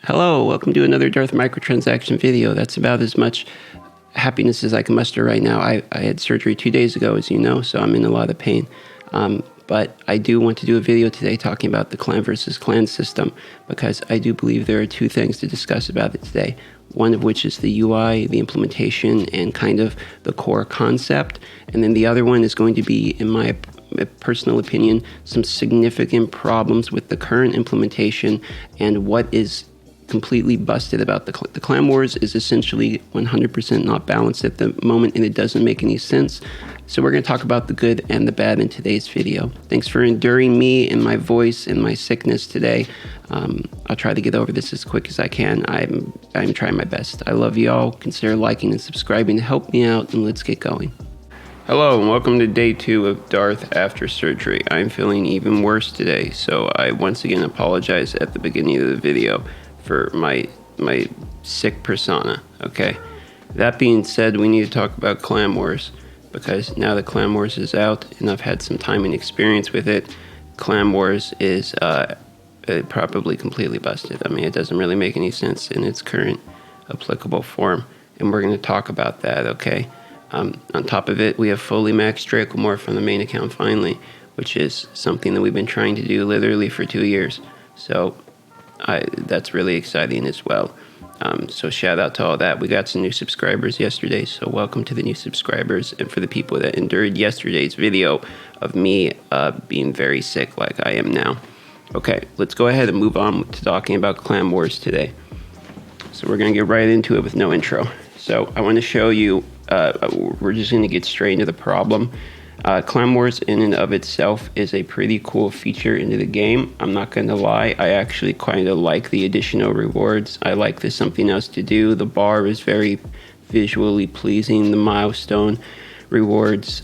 Hello, welcome to another Darth Microtransaction video. That's about as much happiness as I can muster right now. I had surgery 2 days ago, as you know, so I'm in a lot of pain. But I do want to do a video today talking about the clan versus clan system, because I do believe there are two things to discuss about it today. One of which is the UI, the implementation, and kind of the core concept. And then the other one is going to be, in my personal opinion, some significant problems with the current implementation and what is completely busted about the clan wars is essentially 100% not balanced at the moment, and it doesn't make any sense. So we're going to talk about the good and the bad in today's video. Thanks for enduring me and my voice and my sickness today. I'll try to get over this as quick as I can. I'm trying my best. I love y'all. Consider liking and subscribing to help me out, and let's get going. Hello and welcome to day 2 of Darth after surgery. I'm feeling even worse today, so I once again apologize at the beginning of the video for my sick persona, okay? That being said, we need to talk about Clan Wars, because now that Clan Wars is out and I've had some time and experience with it, Clan Wars is probably completely busted. I mean, it doesn't really make any sense in its current applicable form, and we're going to talk about that, okay? On top of it, we have fully maxed Dracomorph on the main account finally, which is something that we've been trying to do literally for 2 years. So that's really exciting as well. So shout out to all that. We got some new subscribers yesterday, so welcome to the new subscribers. And for the people that endured yesterday's video of me being very sick like I am now. Okay, let's go ahead and move on to talking about Clan Wars today. So we're going to get right into it with no intro. So I want to show you, we're just going to get straight into the problem. Clan Wars in and of itself is a pretty cool feature into the game. I'm not going to lie, I actually kind of like the additional rewards. I like there's something else to do. The bar is very visually pleasing. The milestone rewards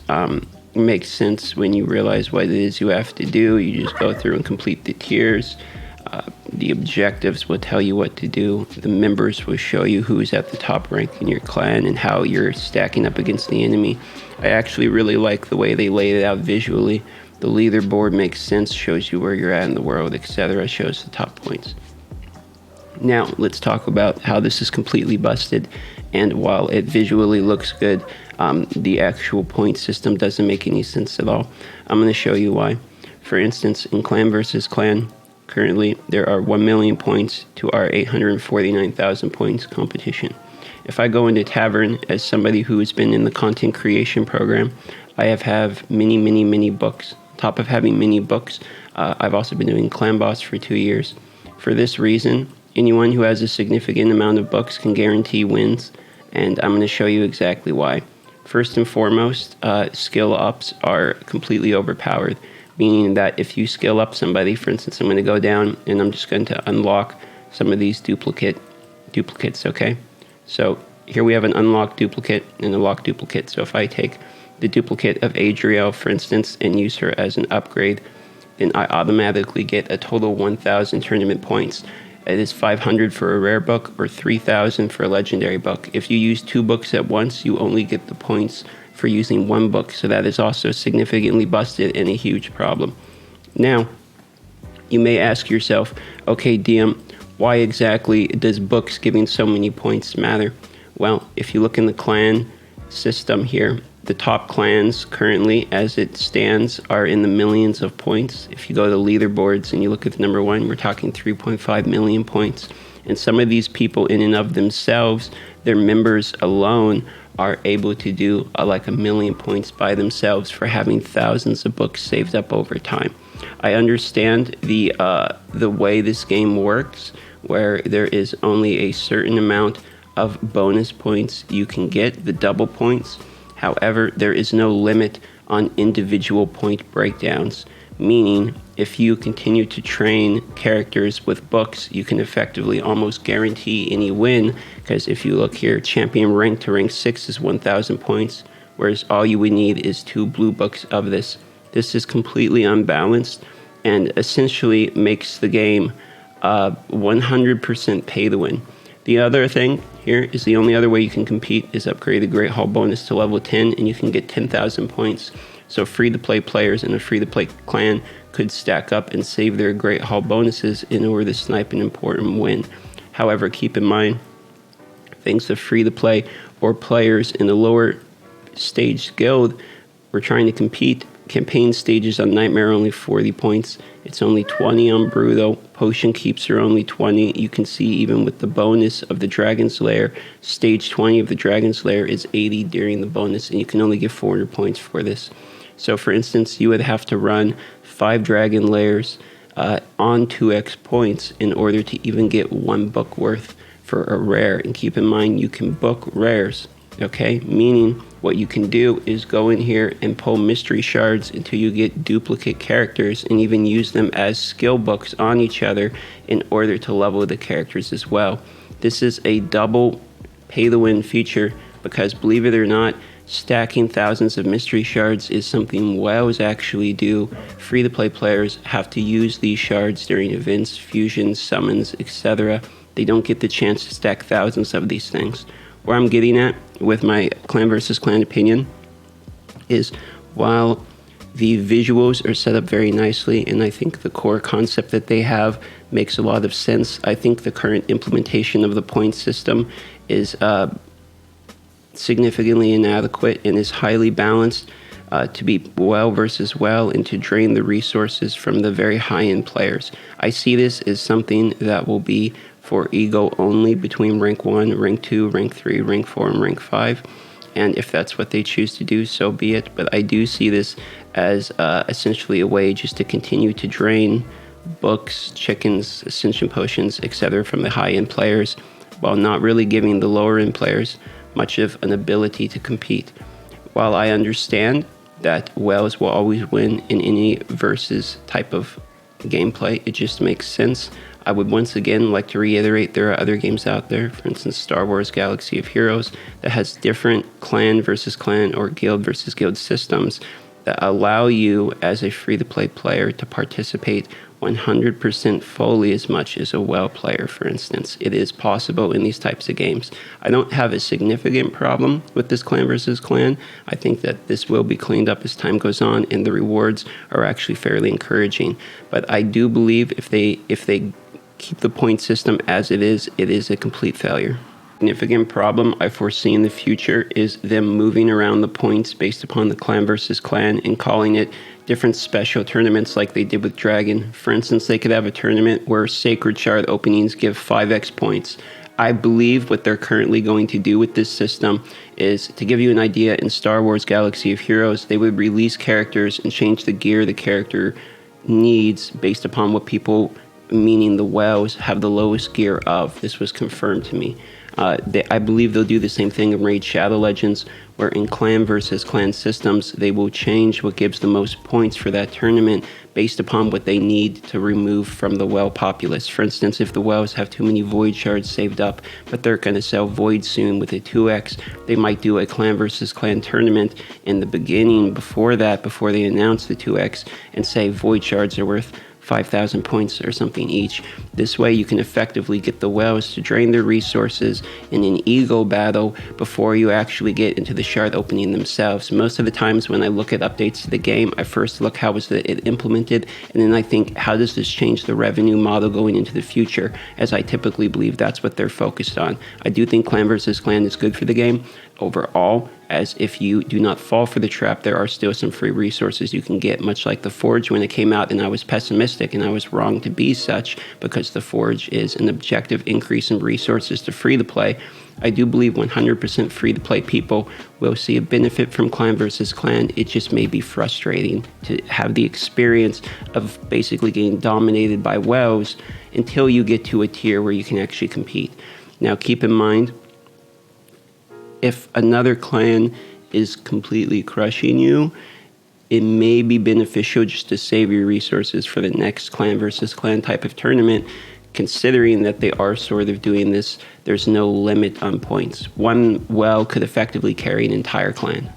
make sense when you realize what it is you have to do. You just go through and complete the tiers. The objectives will tell you what to do. The members will show you who's at the top rank in your clan and how you're stacking up against the enemy. I actually really like the way they laid it out visually. The leaderboard makes sense, shows you where you're at in the world, etc. Shows the top points. Now, let's talk about how this is completely busted. And while it visually looks good, the actual point system doesn't make any sense at all. I'm going to show you why. For instance, in Clan versus Clan, currently, there are 1 million points to our 849,000 points competition. If I go into Tavern as somebody who has been in the content creation program, I have many books. On top of having many books, I've also been doing Clan Boss for 2 years. For this reason, anyone who has a significant amount of books can guarantee wins, and I'm going to show you exactly why. First and foremost, skill ups are completely overpowered. Meaning that if you skill up somebody, for instance, I'm going to go down and I'm just going to unlock some of these duplicates, okay? So here we have an unlocked duplicate and a locked duplicate. So if I take the duplicate of Adriel, for instance, and use her as an upgrade, then I automatically get a total 1,000 tournament points. It is 500 for a rare book or 3,000 for a legendary book. If you use 2 books at once, you only get the points for using 1 book, so that is also significantly busted and a huge problem. Now, you may ask yourself, okay, DM, why exactly does books giving so many points matter? Well, if you look in the clan system here, the top clans currently, as it stands, are in the millions of points. If you go to leaderboards and you look at the number 1, we're talking 3.5 million points. And some of these people in and of themselves, their members alone, are able to do like 1 million points by themselves for having thousands of books saved up over time. I understand the way this game works, where there is only a certain amount of bonus points you can get, the double points. However, there is no limit on individual point breakdowns, meaning if you continue to train characters with books, you can effectively almost guarantee any win, because if you look here, champion rank to rank 6 is 1,000 points, whereas all you would need is 2 blue books of this. This is completely unbalanced and essentially makes the game 100% pay to win. The other thing here is the only other way you can compete is upgrade the Great Hall bonus to level 10, and you can get 10,000 points. So free-to-play players in a free-to-play clan could stack up and save their Great Hall bonuses in order to snipe an important win. However, keep in mind, thanks to free-to-play or players in the lower stage guild, we're trying to compete. Campaign stages on Nightmare are only 40 points. It's only 20 on Brutal. Potion keeps are only 20. You can see even with the bonus of the Dragon's Lair, stage 20 of the Dragon's Lair is 80 during the bonus, and you can only get 400 points for this. So for instance, you would have to run 5 Dragon Lairs on 2x points in order to even get 1 book worth for a rare. And keep in mind, you can book rares, okay? Meaning what you can do is go in here and pull mystery shards until you get duplicate characters, and even use them as skill books on each other in order to level the characters as well. This is a double pay to win feature because, believe it or not, stacking thousands of mystery shards is something WoWs actually do. Free to play players have to use these shards during events, fusions, summons, etc. They don't get the chance to stack thousands of these things. Where I'm getting at with my clan versus clan opinion is, while the visuals are set up very nicely, and I think the core concept that they have makes a lot of sense, I think the current implementation of the point system is significantly inadequate and is highly balanced to be well versus well, and to drain the resources from the very high-end players. I see this as something that will be for ego only between rank 1, rank 2, rank 3, rank 4, and rank 5. And if that's what they choose to do, so be it. But I do see this as essentially a way just to continue to drain books, chickens, ascension potions, etc. from the high-end players, while not really giving the lower-end players much of an ability to compete. While I understand that Wells will always win in any versus type of gameplay, it just makes sense. I would once again like to reiterate, there are other games out there, for instance Star Wars Galaxy of Heroes, that has different clan versus clan or guild versus guild systems that allow you as a free-to-play player to participate 100% fully as much as a WoW player, for instance. It is possible in these types of games. I don't have a significant problem with this clan versus clan. I think that this will be cleaned up as time goes on, and the rewards are actually fairly encouraging. But I do believe if they keep the point system as it is a complete failure. Significant problem I foresee in the future is them moving around the points based upon the clan versus clan and calling it different special tournaments like they did with Dragon. For instance, they could have a tournament where Sacred Shard openings give 5x points. I believe what they're currently going to do with this system is, to give you an idea, in Star Wars Galaxy of Heroes, they would release characters and change the gear the character needs based upon what people, meaning the WoWs, have the lowest gear of. This was confirmed to me. I believe they'll do the same thing in Raid Shadow Legends, where in clan versus clan systems, they will change what gives the most points for that tournament based upon what they need to remove from the WoW populace. For instance, if the WoWs have too many Void Shards saved up, but they're going to sell Void soon with a 2x, they might do a clan versus clan tournament in the beginning before that, before they announce the 2x, and say Void Shards are worth 5,000 points or something each. This way you can effectively get the WoWs to drain their resources in an ego battle before you actually get into the shard opening themselves. Most of the times when I look at updates to the game, I first look how was it implemented, and then I think, how does this change the revenue model going into the future, as I typically believe that's what they're focused on. I do think clan versus clan is good for the game overall, as if you do not fall for the trap, there are still some free resources you can get, much like the Forge when it came out, and I was pessimistic, and I was wrong to be such, because the Forge is an objective increase in resources to free to play. I do believe 100% free to play people will see a benefit from clan versus clan. It just may be frustrating to have the experience of basically getting dominated by WoWs until you get to a tier where you can actually compete. Now keep in mind, if another clan is completely crushing you, it may be beneficial just to save your resources for the next clan versus clan type of tournament, considering that they are sort of doing this. There's no limit on points. One well could effectively carry an entire clan.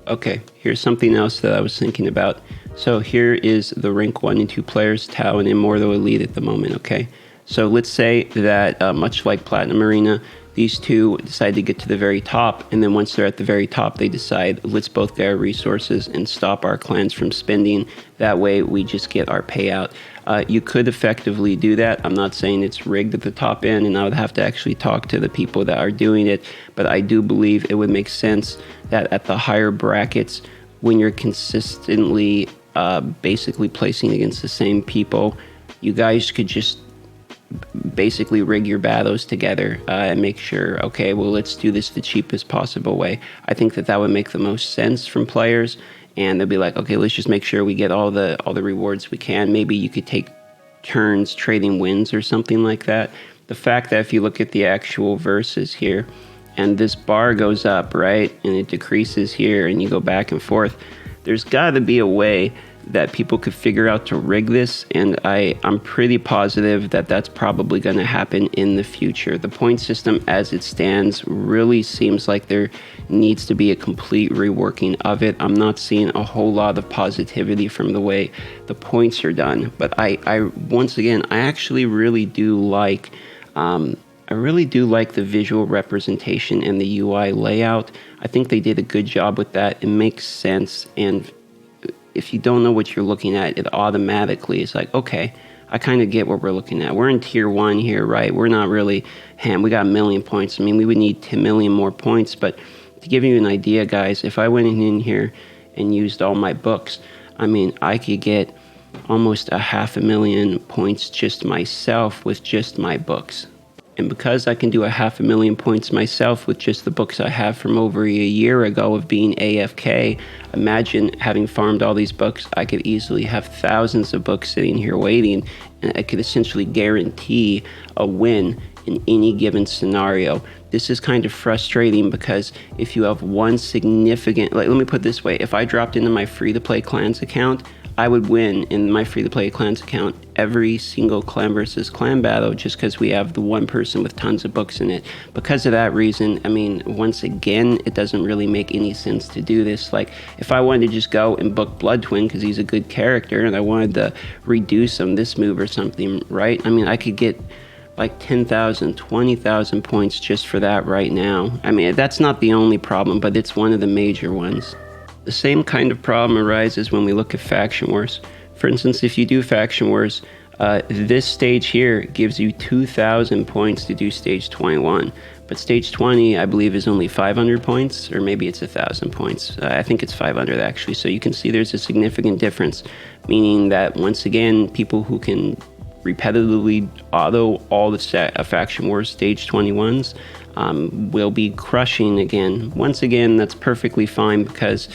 Okay, here's something else that I was thinking about. So here is the rank 1 and 2 players, Tau and Immortal Elite at the moment, okay? So let's say that much like Platinum Arena, these two decide to get to the very top, and then once they're at the very top, they decide, let's both get our resources and stop our clans from spending. That way, we just get our payout. You could effectively do that. I'm not saying it's rigged at the top end, and I would have to actually talk to the people that are doing it, but I do believe it would make sense that at the higher brackets, when you're consistently basically placing against the same people, you guys could just basically rig your battles together and make sure, okay, well, let's do this the cheapest possible way. I think that would make the most sense from players, and they'll be like, okay, let's just make sure we get all the rewards we can. Maybe you could take turns trading wins or something like that. The fact that if you look at the actual verses here, and this bar goes up, right, and it decreases here, and you go back and forth, there's got to be a way that people could figure out to rig this, and I'm pretty positive that that's probably going to happen in the future. The point system as it stands really seems like there needs to be a complete reworking of it. I'm not seeing a whole lot of positivity from the way the points are done, but I once again, I actually really do like the visual representation and the UI layout. I think they did a good job with that. It makes sense, and if you don't know what you're looking at, it automatically is like, okay, I kind of get what we're looking at. We're in tier 1 here, right? We're not really we got 1 million points. I mean, we would need 10 million more points, but to give you an idea, guys, if I went in here and used all my books, I mean, I could get almost 500,000 points just myself with just my books. And because I can do 500,000 points myself with just the books I have from over a year ago of being AFK, imagine having farmed all these books. I could easily have thousands of books sitting here waiting, and I could essentially guarantee a win in any given scenario. This is kind of frustrating because if you have one significant, like, let me put it this way, if I dropped into my free-to-play clans account, I would win in my free-to-play clans account every single clan versus clan battle just because we have the one person with tons of books in it. Because of that reason, I mean, once again, it doesn't really make any sense to do this. Like, if I wanted to just go and book Blood Twin because he's a good character and I wanted to reduce him this move or something, right? I mean, I could get like 10,000, 20,000 points just for that right now. I mean, that's not the only problem, but it's one of the major ones. The same kind of problem arises when we look at Faction Wars. For instance, if you do Faction Wars, this stage here gives you 2,000 points to do stage 21. But stage 20, I believe, is only 500 points, or maybe it's 1,000 points. I think it's 500 actually. So you can see there's a significant difference, meaning that once again, people who can repetitively auto all the Faction Wars stage 21s will be crushing again. Once again, that's perfectly fine because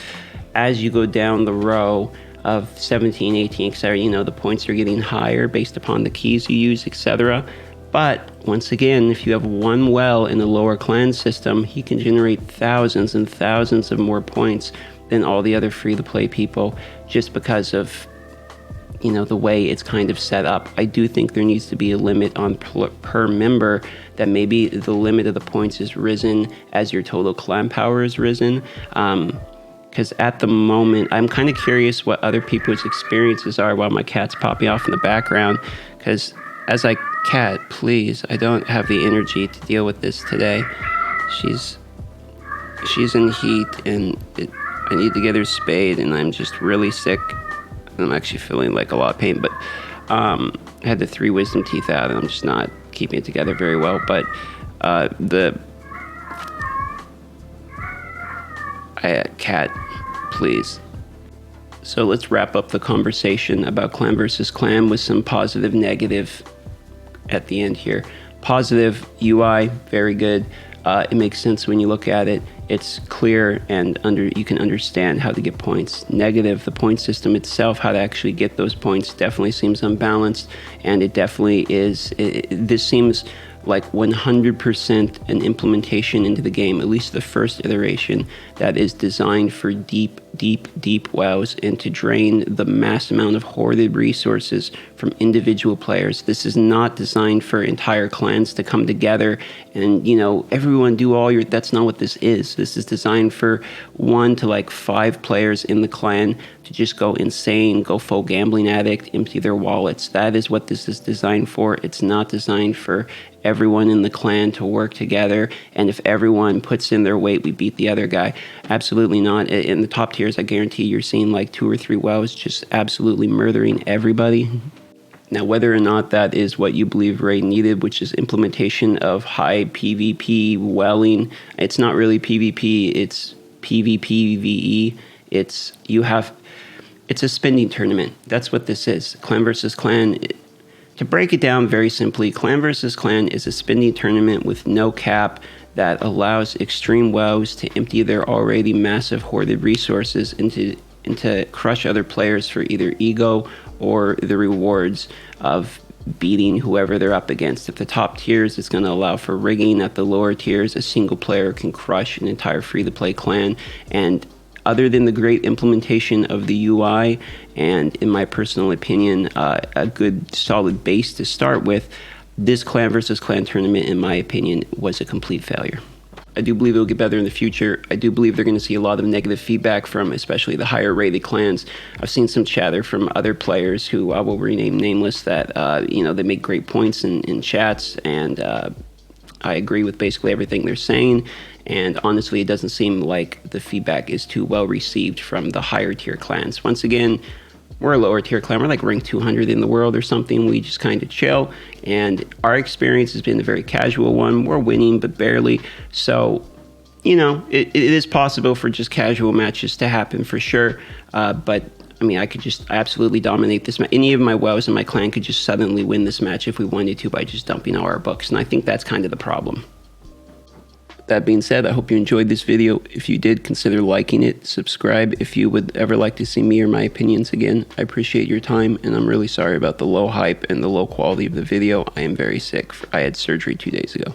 as you go down the row of 17, 18, etc., you know, the points are getting higher based upon the keys you use, etc. But once again, if you have one well in the lower clan system, he can generate thousands and thousands of more points than all the other free-to-play people just because of, you know, the way it's kind of set up. I do think there needs to be a limit on per member, that maybe the limit of the points is risen as your total clan power is risen. Because at the moment, I'm kind of curious what other people's experiences are while my cat's popping off in the background. Because cat, please, I don't have the energy to deal with this today. She's in heat, and I need to get her spayed, and I'm just really sick. I'm actually feeling like a lot of pain, but I had the 3 wisdom teeth out, and I'm just not keeping it together very well. But cat, please. So let's wrap up the conversation about clan versus clan with some positive, negative at the end here. Positive, UI, very good. It makes sense when you look at it. It's clear and you can understand how to get points. Negative, the point system itself, how to actually get those points definitely seems unbalanced, and it definitely is. This seems like 100% an implementation into the game, at least the first iteration, that is designed for deep wells and to drain the mass amount of hoarded resources from individual players. This is not designed for entire clans to come together and, you know, everyone do all your... That's not what this is. This is designed for 1 to like 5 players in the clan to just go insane, go full gambling addict, empty their wallets. That is what this is designed for. It's not designed for everyone in the clan to work together, and if everyone puts in their weight, we beat the other guy. Absolutely not. In the top tiers, I guarantee you're seeing like 2 or 3 wells just absolutely murdering everybody. Now, whether or not that is what you believe Raid needed, which is implementation of high PvP welling, it's not really PvP, it's PvPvE. It's a spending tournament. That's what this is. Clan versus clan. To break it down very simply, clan versus clan is a spending tournament with no cap that allows extreme wows to empty their already massive hoarded resources into crush other players for either ego or the rewards of beating whoever they're up against. At the top tiers, it's going to allow for rigging. At the lower tiers, a single player can crush an entire free-to-play clan. And other than the great implementation of the UI and, in my personal opinion, a good solid base to start with, this clan versus clan tournament, in my opinion, was a complete failure. I do believe it will get better in the future. I do believe they're going to see a lot of negative feedback from especially the higher rated clans. I've seen some chatter from other players who I will rename nameless that, they make great points in chats, and I agree with basically everything they're saying. And honestly, it doesn't seem like the feedback is too well received from the higher tier clans. Once again, we're a lower tier clan. We're like ranked 200 in the world or something. We just kind of chill. And our experience has been a very casual one. We're winning, but barely. So, it is possible for just casual matches to happen for sure. But, I could just absolutely dominate this match. Any of my wows in my clan could just suddenly win this match if we wanted to by just dumping all our books. And I think that's kind of the problem. That being said, I hope you enjoyed this video. If you did, consider liking it, subscribe if you would ever like to see me or my opinions again. I appreciate your time, and I'm really sorry about the low hype and the low quality of the video. I am very sick. I had surgery 2 days ago.